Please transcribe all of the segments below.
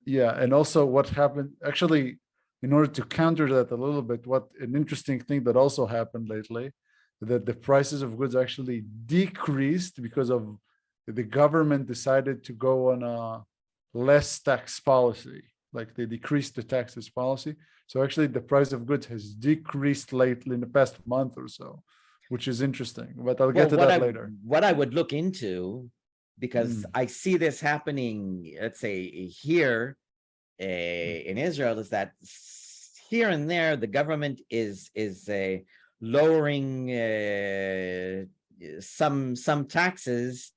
Yeah, and also what happened, actually, in order to counter that a little bit, what an interesting thing that also happened lately, that the prices of goods actually decreased because of the government decided to go on a less tax policy, like they decreased the taxes policy. So actually the price of goods has decreased lately in the past month or so, which is interesting, but I'll get to that later. What I would look into, because I see this happening, let's say here in Israel, is that here and there the government is lowering some taxes,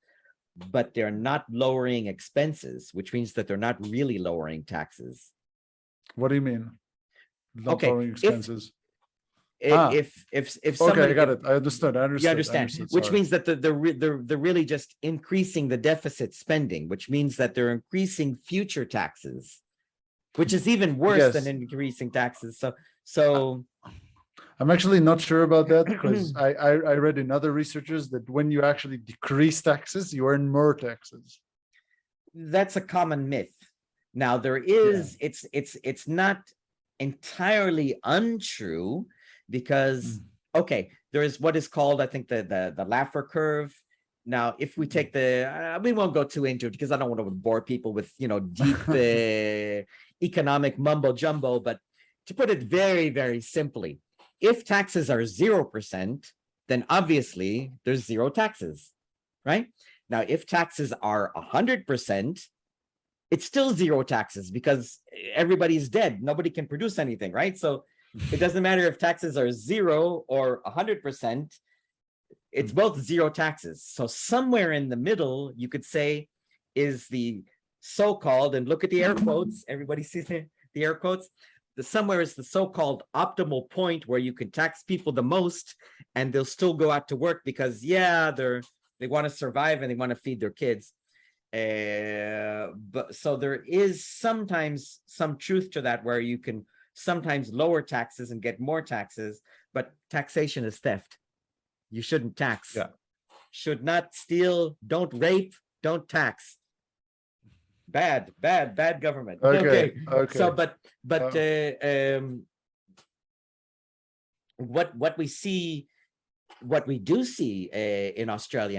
but they're not lowering expenses, which means that they're not really lowering taxes. What do you mean? Not Okay, lowering expenses. If somebody, okay, I got it. I understood. You understand, which means that they're really just increasing the deficit spending, which means that they're increasing future taxes, which is even worse than increasing taxes. So I'm actually not sure about that, because I read in other researchers that when you actually decrease taxes, you earn more taxes. That's a common myth. Now there is, it's not entirely untrue, because okay, there is what is called, I think, the Laffer curve. Now, if we take we won't go too into it because I don't want to bore people with deep economic mumbo jumbo, but to put it very, very simply, if taxes are 0%, then obviously there's zero taxes, right? Now, if taxes are 100%, it's still zero taxes because everybody's dead. Nobody can produce anything, right? So it doesn't matter if taxes are 0 or 100%, it's both zero taxes. So somewhere in the middle, you could say, is the so-called, and look at the air quotes, everybody sees the air quotes, somewhere is the so-called optimal point where you can tax people the most and they'll still go out to work because they want to survive and they want to feed their kids. But so there is sometimes some truth to that, where you can sometimes lower taxes and get more taxes, but taxation is theft. You shouldn't tax. Should not steal, don't rape, don't tax. Bad government. Okay. So but what we do see in Australia